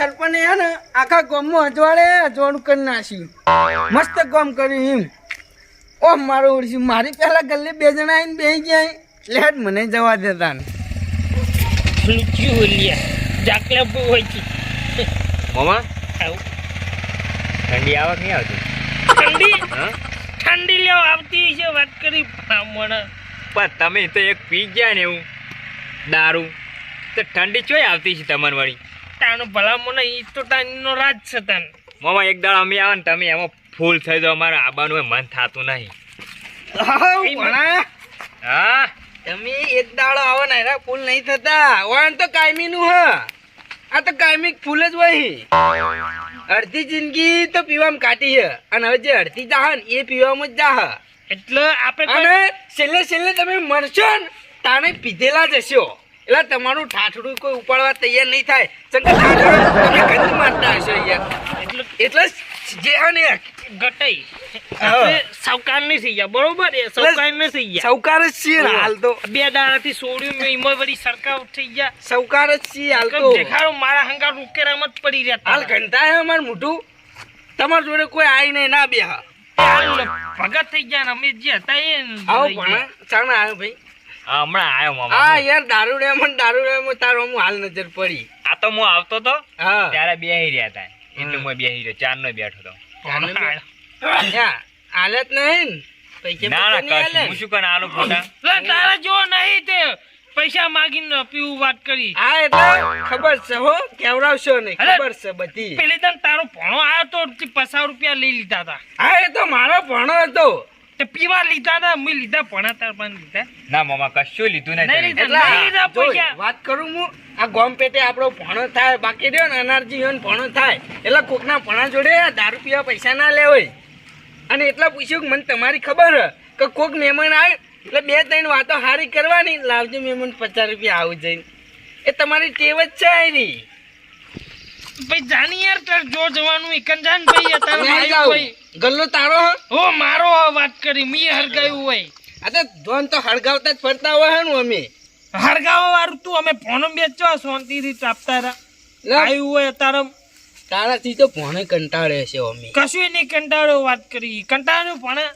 સરપંચ હે ને આખા ગામમાં અજવાળે અજવાળું કરી નાખ્યું. મસ્ત કામ કર્યું એમ. ઓહ મારો ઓળશી મારી પહેલા ગલ્લે 2 જણા આવીને બેસી ગયા. લેટ મને જવા દેતા ને લુચી ઓલિયા જાકલા બહુ હોય છે. મામા આવ ઠંડી આવક નહીં આવતી? ઠંડી હા ઠંડી લેવા આવતી છે વાત કરી મને. પણ તમે તો એક પી ગયા ને એવું દારૂ તો ઠંડી ચોય આવતી છે તમારી વાળી. તાનો ભલા મને ઈ તો તાનો રાજ છે તાન. મામા એક દાડો અમે આવે ને તમે એમાં ફૂલ થઈ જાવ, અમારે આબાનું મન થતું નહીં. હા તમે એક દાડો આવો ને એના ફૂલ નહીં થતા. વાણ તો કાયમી નું હ. આ તો કાયમી ફૂલ જ હોય. અડધી જિંદગી તો પીવામાં કાઢી છે અને હવે જે અડધી જાહ ને એ પીવામાં જ જાહ. એટલે આપણે અને છેલ્લે તમે મરશો ને તાણે પીધેલા જ હશો. એટલે તમારું ઠાઠડું કોઈ ઉપાડવા તૈયાર નહીં થાય. ચંગા ઠાઠડું તમે ગંધ મારતા હશો યાર. એટલે જે હે ને ગટાઈ આપણે સાવકાર નહીં થઈ ગયા બરોબર. એ સાવકાર નહીં થઈ ગયા. સૌકાર જ છીએ ને હાલ તો. 2 દાડાથી સોડ્યું મેં એમાં વળી સરકાર થઈ ગયા. સૌકાર જ છીએ હાલ તો. દેખાડો મારા હંગાર ઉકેરામાં જ પડી રહ્યા. હાલ ઘંટા હે અમારું મોઢું. તમારા જોડે કોઈ આઈ નહીં ના બેહ. ભગત થઈ ગયા ને અમે જે હતા એ આવો પણ ચાણા આવ્યો ભાઈ. હા હમણાં આવ્યો મામા. હા યાર દારૂડિયામાં તારો હું હાલ નજર પડી. આ તો હું આવતો તો હા ત્યારે બેહી રહ્યા હતા એટલે હું બેહી રહ્યો, 4 નો બેઠો તો. હાલત નહીં ને? પૈસા ના ના પૈસા નહીં કશું હાલે? હું શું કરે આલો ફોટા. તારા જો નહીં તે પૈસા માગીને પીવું વાત કરી. હા એટલે ખબર છે હો, કેવડાવશો નહીં. અરે, ખબર છે બધી. પેલી તને તારો ભણો આવ્યો તો 50 રૂપિયા લઈ લીધા હતા. હા એ તો મારો ભણો હતો. તે પીવા લીધા હતા મેં લીધા ભણા તાર પણ લીધા ના મામા કશું લીધું નહીં નહીં. લીધા. એટલે નહીં લીધા જોઈ, પૈસા. વાત કરું હું આ ગોમ પેટે આપણો ભણો થાય બાકી રહ્યો ને અનારજી હોય ને ભણો થાય એટલે કોકના ભણા જોડે દારૂ પીવા પૈસા ના લેવાય. અને એટલા પૂછ્યું કે મને તમારી ખબર હે કે કોક મહેમાન આવે એટલે 2-3 વાતો હારી કરવાની. લાવજો મહેમાન 50 રૂપિયા આવું જઈને. એ તમારી ટેવ જ છે એની. ભાઈ જાની યાર તાર જો જવાનું એકન જાન ભાઈ તારો નહીં ભાઈ જાઉં. ભાઈ ગલ્લો તારો હે? ઓ મારો વાત કરી મી હરગાયું હોય. આ તો ધોન તો હળગાવતા જ ફરતા હોય ને અમે. હરગાવા વાળું તું અમે ફોન બેચો શાંતિથી ચાપતા રહ્યા. લે, આવ્યું હોય તારા તારાથી તો ભણે કંટાળે છે અમે. કશું નહીં કંટાળો વાત કરી. કંટાળો ભણે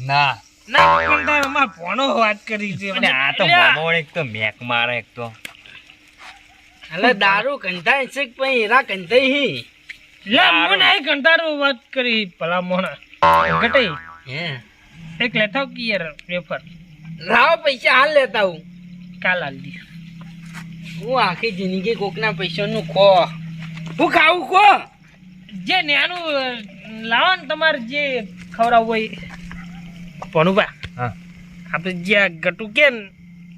ના ના કંટાળો માં ભણો વાત કરી છે. અને આ તો મામા વડે એક તો મેક મારે એક તો. એટલે દારૂ કંટાય છે કે પછી એના કંટાઈ હી. લે મને આ કંટાળો વાત કરી ભલા મોણા ઘટાઈ હે એક લેતા આવ કે યાર પેપર લાવો પૈસા હાલ લેતા હું. કાલ આલ દી. હું આખી જિંદગી કોકના પૈસાનું ખો. હું ખાવું ખો. જે ન્યાનું લાવો ને તમારે જે ખવડાવવું હોય ભણુભા. હા આપણે જે આ ગટુ કે ને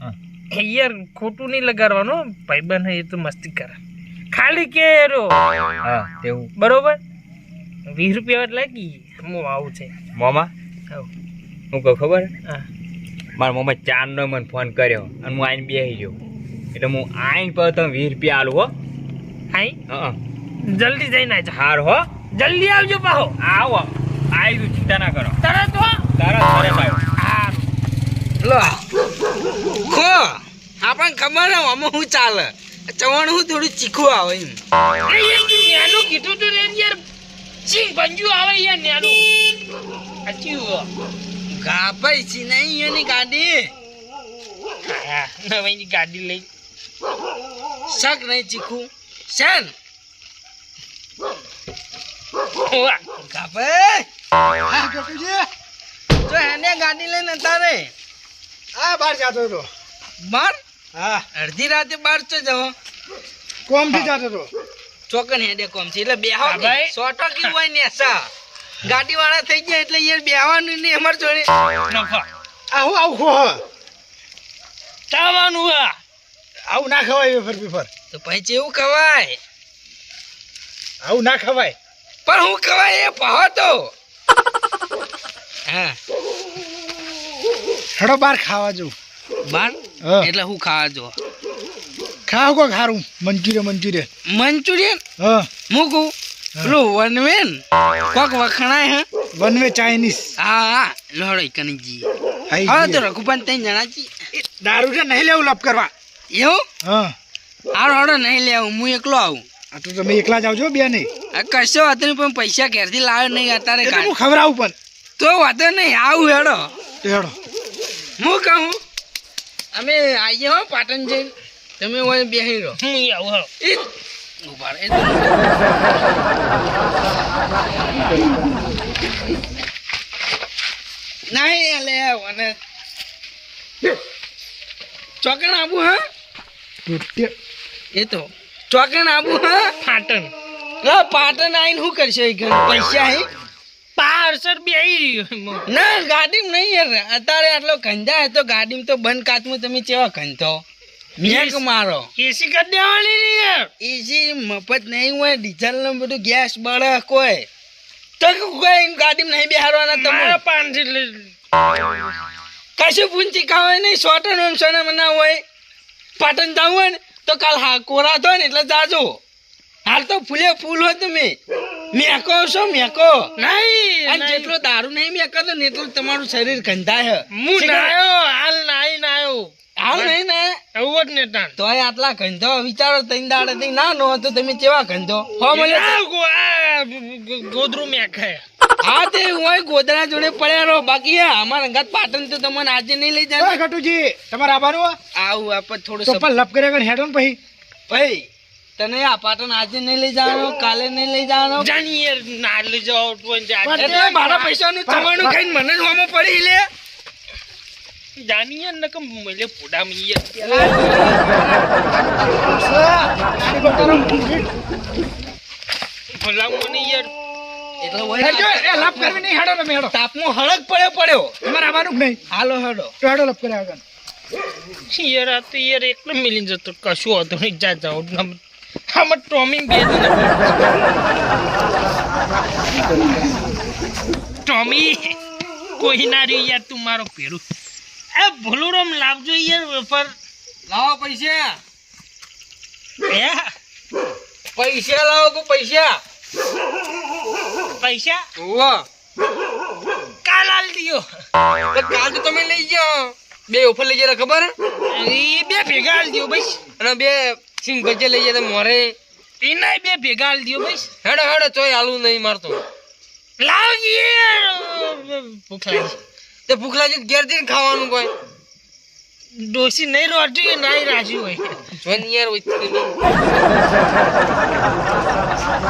હા. એ યાર ખોટું નહીં લગાડવાનું. ભાઈબંધ એ તો મસ્તી કરે ખાલી કે રો હા તેવું. બરોબર 20 રૂપિયા લાગી હું આવું છે. મામા આવ હું કહું ખબર હે? હા મારા મમ્મી 4 નો મને ફોન કર્યો અને હું આઈને બેસી ગયો. એટલે હું આઈને પર તમે 20 રૂપિયા આલું હો. હાઈ હા જલ્દી જઈને આવજો. હાર હો. જલ્દી આવજો પાહો. આવો આવી ચિંતા ના કરો. તરત હો. તરત આવ્યો. હા લો ખો. આપણને ખબર હે આમાં શું ચાલે. ચવણ હું થોડું ચીખું આવે એમ. ન્યાનું કીધું તું રે યાર ચીંગ બંજુ આવે યાર ન્યાનું. અચ્યું ગાભાઈ છે નહીં એની ગાડી. હા નવીની ગાડી લઈ શક નહીં ચીખું શેન. ઓવા ગાભાઈ હા ગટુજી તો એને ગાડી લઈને તારે આ બહાર જતો હતો. બાર હા અડધી રાતે બાર તો જવો કોમથી જતો હતો. ચોકન હેડે કોમ છે એટલે બેહો હા ભાઈ. સોટો કી હોય ને સા ગાડી વાળા થઈ ગયા એટલે યાર બેહવાનું નહીં અમાર જોડે. નફા આવું ખો ચાવાનું હા આવું ના ખવાય વેફર બીફર. તો પછી એવું ખવાય. આવું ના ખવાય. પણ હું ખવાય એ પહો તો હા હેડો બાર ખાવા જવું. બાર હા. એટલે હું ખાવા જો ખાવ કોક સારું મંચુરિયન. મંચુરિયન હા મૂકું પેલું વનવેન કોક વખણાય હે. One way Chinese. હા હા લોહડો કનજી આઈ હા તો ગયું. રઘુપાન 3 જણા છી દારૂ છે નહીં લેવું લપ કરવા. એવું હા હારો હારો નહીં લેવું હું એકલો આવું. આ તો તમે એકલા જ આવજો બે નહીં આ કશો વાતો નહીં પણ પૈસા ઘેરથી લાવ્યો નહીં અત્યારે એ તો કાઢ હું ખવડાવું પણ તો વાતો નહીં આવું હેડો તો હેડો હું કહું અમે આવીએ હો પાટણ જઈને તમે હોય બેસી રહો હું આવું હાલો એ ઉભા રહે. નહીં અલે મને ચોકણ આબુ હા એ તો ચોકણ આબુ હા પાટણ લા પાટણ આવીને શું કરશે એ ઘર? પૈસા હે પાર્સર બેહી રહ્યો ના ગાડીમાં નહીં યાર અત્યારે આટલો ખંધા તો ગાડીમાં તો બંધ કાચમાં તમે કેવા ખંધો મેક મારો એસી કરી દેવાની ને યાર એસી મફત નહીં હોય ડીઝલ ને બધું ગેસ બળે કોઈ તો કોઈ ગાડીમાં નહીં બેહારવાના તમે મારા 500 લઈ કશું પૂંચી ખાવાય નહીં સોટન ઓમ સોના ના હોય પાટણ જવું હોય ને તો કાલ હા કોરા થો ને એટલે જાજો હાલ તો ફૂલે ફૂલ હોય તમે મેકો છો મેકો નહીં અને જેટલો દારૂ નહીં મેકો તો ને એટલું તમારું શરીર ગંધાય હું નાયો હાલ નાઈ નાયો હાલ નહીં ને આવું જ ને તાન તોય આટલા ગંધો વિચારો તૈન દાડે થી ના નો તો તમે કેવા ગંધો હો મને ગોદરું મેખાય હા તે હોય ગોદરા જોડે પડ્યા રહો બાકી અમારા અંગાત પાટણ તો તમને આજે નહીં લઈ જાય ઘટુજી તમારે આવવાનું આવું આપત થોડું તો પણ લપ કર્યા કરીને હેડો ને પછી ભાઈ તને આ પાટણ આજે નહીં લઈ જવાનો કાલે નહીં લઈ જવાનો જાની યાર ના લઈ જાઓ તો એટલે મારા પૈસાનું તમારું ખાઈને મને જ હોમો પડી લે જાની યાર નકમ મને પોડા મી ભલા મને યાર એટલે હેડજો, એ લપ કરવી નહીં હેડો તમે હેડો તાપમાં હળક પડ્યો તમારે આવવાનું જ નહીં હાલો હેડો તો હેડો લપ કર્યા આગળ યાર આ તો યાર એકલો મિલી જતો કશું હતો નહીં જા જાઓ આમાં ટોમિંગ બે ટોમી કોઈ ના રહ્યું યાર તું મારો પેરું એ ભૂલુરમ લાવજો યાર વેફર લાવો પૈસા હે પૈસા લાવો કે પૈસા પૈસા વાહ કાલ આલ દિયો કાલ તો તમે લઈ જાઓ બે ઓફર લઈ જાય ખબર એ બે ભેગા આલ દિયો ભાઈ અને બે સિંગ ભજે લઈ જાય મોરે એના બે ભેગા આલ દિયો ભાઈ હેડો હેડો ચોય આલુ નહીં મારતો લાવ યાર ભૂખ લાગી તે ભૂખ લાગી ઘેર જઈને ખાવાનું કોઈ ડોસી નહીં રોટી નહીં રાજી હોય જોન યાર હોય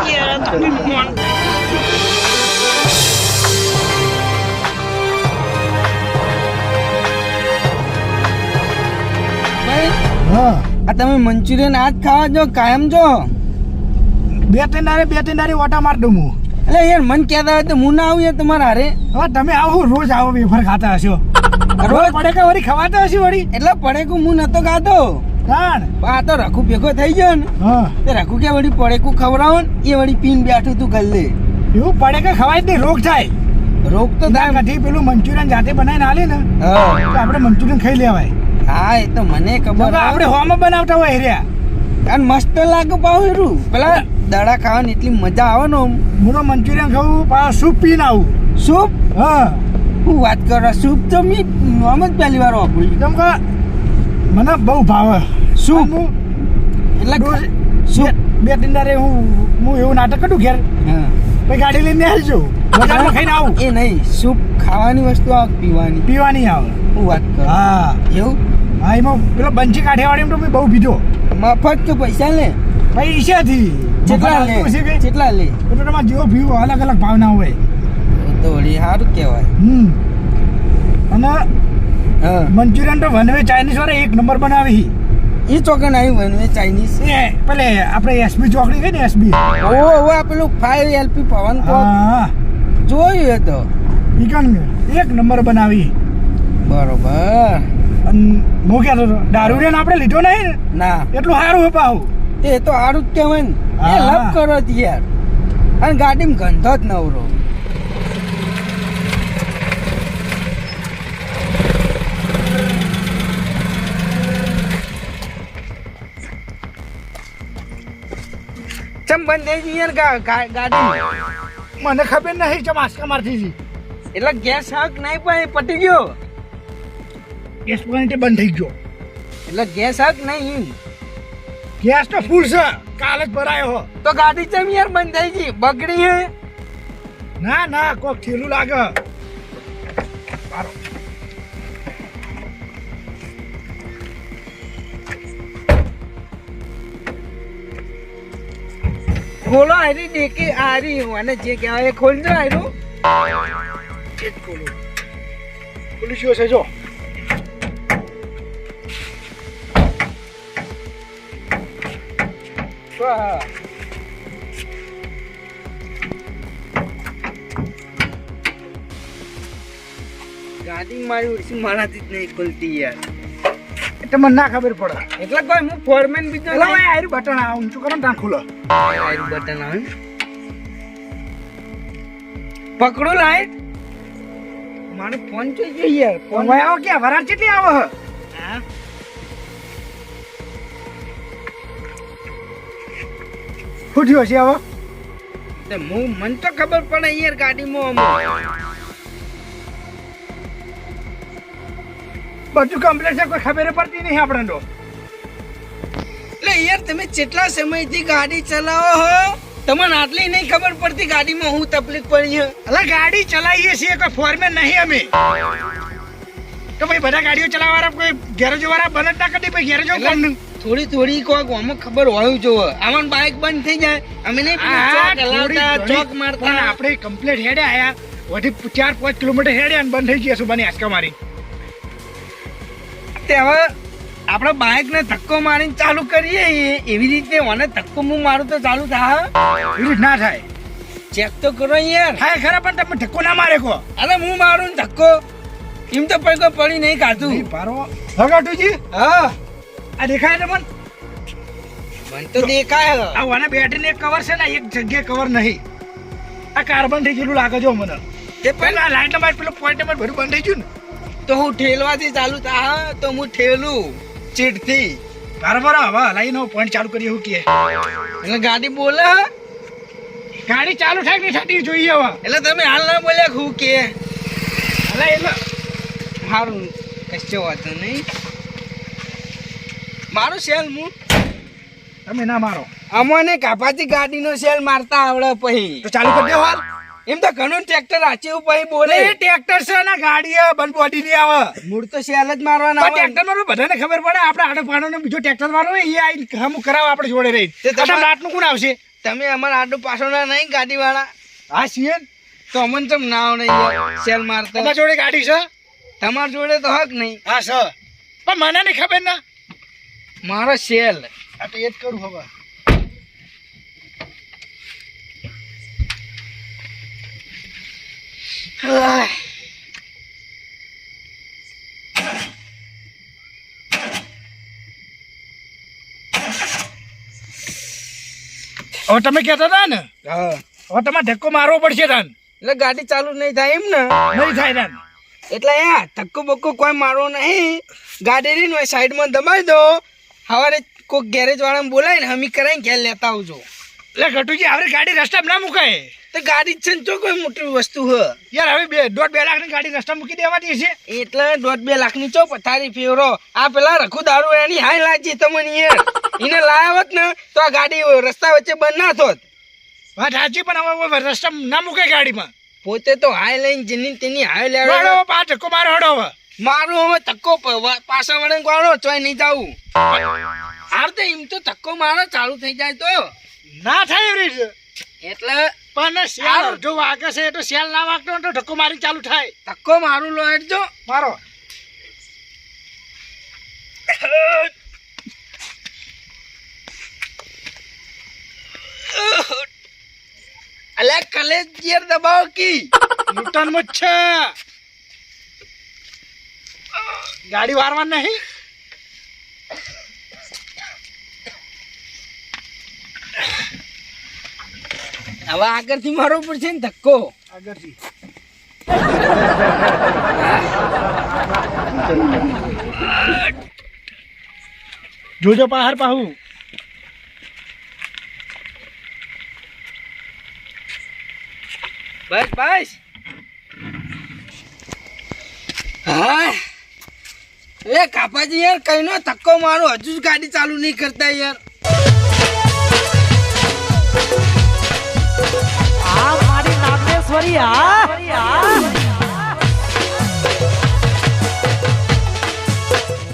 યાર આ તો કોઈ મોન હા આ તમે મંચુરિયન આજ ખાવા જો કાયમ જો બે ત્રણ દારે ઓટા માર દઉં હું એટલે યાર મન કહેતા હોય તો હું ના આવું યાર તમારા હારે હવે તમે આવો રોજ આવો વેફર ખાતા હશો રોજ પડે કે વળી ખવાતા હશે વળી એટલે પડેકું હું નતો ખાતો તાણ પણ આ તો રખુ ભેગો થઈ ગયો ને હા તે રખુ કે વળી પડેકું ખવડાવો ને એ વળી પીન બેઠું તું ગલ્લે એવું પડે કે ખવાય જ નહીં રોગ થાય રોગ તો ના થાય કઢી પેલું મંચુરિયન જાતે બનાવીને આલે ને હા તો આપણે મંચુરિયન ખાઈ લેવાય હા એ તો મને ખબર આપણે હોમાં બનાવતા હોય હેર્યા અને મસ્ત લાગે પાવ હેરું પેલા દડા ખાવાની એટલી મજા આવે ને આમ. હું તો મંચુરિયન ખાવું પાછા સૂપ પીને આવું સૂપ હા હું વાત કરો સૂપ તો મી આમ જ પહેલી વાર વાપર્યું કેમ કે મને બહુ ભાવે સૂપ હું એટલે સૂપ બે ત્રણ દારે હું એવું નાટક કરું ઘેર હા પછી ગાડી લઈને આવજો બજારમાં ખાઈને આવું એ નહીં સૂપ ખાવાની વસ્તુ આવે પીવાની પીવાની આવે હું વાત કરું હા એવું હા એમાં પેલો બંચી કાઠિયાવાડી તો મેં બહુ પીધો મફત કે પૈસા લે પૈસાથી કેટલા લે કેટલા લે તો તમારે જેવો પીવો અલગ અલગ ભાવના હોય તો વળી સારું કહેવાય અને હા મંચુરિયન તો વનવે ચાઇનીઝ વાળા એક નંબર બનાવી એ ચોકન આવ્યું બનવે ચાઇનીઝ એ પેલે આપણે એસબી ચોકડી કઈ ને એસબી ઓ આ પેલું 5 એલપી પવન કો હા જોયું એ તો ઈ કન એક નંબર બનાવી બરોબર અને હું કહેતો હતો દારૂડિયાને આપણે લીધો નહીં ને ના એટલું સારું હોય પાહું એ તો સારું જ કહેવાય ને એ હા. લપ કરો જ યાર અને ગાડીમાં ગંધો જ નવરો ચમ બંધ થઈ ગઈ યાર ગાડી મને ખબર નહીં ચમ આસકા મારતી હતી એટલે ગેસ હક નહીં પણ પટી ગયો ગેસ પોઈન્ટ બંધ થઈ ગયો એટલે ગેસ હક નહીં ગેસ તો ફૂલ છે કાલ જ ભરાયો હો. તો ગાડી ચમ યાર બંધ થઈ ગઈ બગડી હે ના ના કોક થેલું લાગે. મારો ખોલો આરી દેખી આરી અને જે કહેવાય એ ખોલજો આયરું એ જ ખોલું. પોલીસીઓ છે જો. ગાડી મારી ઉડસી મારાથી જ નહીં ખુલતી યાર એટલે મને ના ખબર પડે. એટલે કોઈ હું ફોરમેન બીજો એટલે ભાઈ આયરું બટન આ ઊંચું કરો ને ત્યાં ખુલે. આયરું બટન આવે પકડો લાઈટ મારો ફોન જોઈ જોઈએ યાર ફોન ભાઈ આવો ક્યાં વરાળ કેટલી આવે હે? હા શું થયું હશે હવે? તે મને તો ખબર પડે યાર ગાડીમાં બધું કમ્પ્લીટ છે, કોઈ ખબર પડતી નહીં આપણને તો. એટલે યાર તમે કેટલા સમયથી ગાડી ચલાવો હો તમને આટલી નહીં ખબર પડતી ગાડીમાં હું તકલીફ પડી છે એટલે ગાડી ચલાવીએ છીએ, કોઈ ફોરમેન નહીં અમે. તો ભાઈ બધા ગાડીઓ ચલાવવાળા કોઈ ગેરેજો વાળા બંધ જ ના કરી દે ભાઈ ગેરેજો કોમ નહીં. થોડી થોડી કોક આમાં ખબર હોવું જોવે આમાં બાઇક બંધ થઈ જાય અમે નહીં ચોક મારતા પણ આપણે કમ્પ્લીટ હેડે આયા વધી 4-5 કિલોમીટર હેડે અને બંધ થઈ ગયા સુબાની આંચકા મારી. તે હવે આપણે બાઇક ને ધક્કો મારીને ચાલુ કરીએ એવી રીતે મને ધક્કો હું મારું તો ચાલુ થાય એવી રીત ના થાય. ચેક તો કરો યાર થાય ખરા પણ તમે ધક્કો ના મારે કો. અરે હું મારું ને ધક્કો એમ તો કોઈ પડી નહીં કાઢું પારો હગાટુજી હા આ દેખાય ને પણ મને તો દેખાય આ વાના બેટરી એક કવર છે ને એક જગ્યાએ કવર નહીં. આ કાર્બન થઈ ગયેલું લાગે જો મને. તે પણ આ લાઈટ નંબર પેલો પોઈન્ટ નંબર બધું બંધ થઈ ગયું ને. તો હું ઠેલવાથી ચાલુ થાય તો હું ઠેલું ચીડથી બરાબર હવે હલાઈ નો પોઈન્ટ ચાલુ કરીએ એવું કે એટલે ગાડી બોલે ગાડી ચાલુ થાય કે નહીં થતી જોઈએ હવે. એટલે તમે હાલ ના બોલ્યા હું કે હલાઈ એટલે સારું કશો વાંધો નહીં મારું સેલ હું તમે ના મારો અમને કાપાથી ગાડીનો સેલ મારતા આવડે પછી તો ચાલુ કરી દો હાલ. એમ તો ઘણું ટ્રેક્ટર આચેવું પછી બોલે એ ટ્રેક્ટર છે ને ગાડી બંધ બોડી ની આવે. મૂળ તો સેલ જ મારવાના આવે. ટ્રેક્ટર માં બધાને ખબર પડે આપણે આડો પાડો ને બીજો ટ્રેક્ટર વાળો એ આઈ હમ કરાવ આપણે જોડે રહી. તે તમારે- રાતનું કોણ આવશે? તમે અમારા આડું પાછળના નહીં ગાડી વાળા હા છીએ ને. તો અમને ચમ ના આવડે યાર સેલ મારતા તમારા જોડે ગાડી છે? તમારા જોડે તો હક નહીં હા છે પણ મને નહીં ખબર ના. મારો સેલ આ તો એ જ કરું હવે. હવે તમે કહેતા હતા ને હા હવે તમારે ધક્કો મારવો પડશે તાન. એટલે ગાડી ચાલુ નહીં થાય એમ ને નહીં થાય તાન. એટલે યાર ધક્કો બક્કો કોઈ મારવો નહીં ગાડી રહી ને સાઈડમાં દબાવી દો સવારે કોઈ ગેરેજ વાળાને બોલાવીને હમી કરાવીને ઘેર લેતા આવજો એટલે ઘટુજી હવે ગાડી રસ્તામાં ના મુકાય. તો ગાડી છે ને તો કોઈ મોટી વસ્તુ હ યાર હવે 1.5-2 લાખની ગાડી રસ્તા મૂકી દેવાની છે. એટલે 1.5-2 લાખની ચો પથારી ફેરો આ પેલા રખુ દારૂ એની હાય લાગી તમને યાર એને લાયા હોત ને તો આ ગાડી રસ્તા વચ્ચે બંધ ના થોત વાત સાચી પણ હવે રસ્તામાં ના મુકાય ગાડીમાં. પોતે તો હાય લઈને જેની તેની હાય લેવા વાળો પાંચ ધક્કો મારો હડો હવે. મારું હવે ધક્કો પાછા વળે વાળો ચોય નહીં જાવું હાર તો એમ તો ધક્કો મારો ચાલુ થઈ જાય તો ના થાય એવી રીતે. એટલે પણ સેલ જો વાગે છે તો સેલ ના વાગતો હોય તો ધક્કો મારી ચાલુ થાય. ધક્કો મારું લો હેડજો મારો અલે કલેજ ગિયર દબાવો કી લૂંટન મત છે ગાડી વારવા નહીં. હવે આગળથી મારવો પડશે ને ધક્કો આગળથી જોજો બહાર પાહુ. બસ બસ હા એ કાપાજી યાર કઈ નો ધક્કો મારો હજુ જ ગાડી ચાલુ નહીં કરતા યાર ભાઈ હા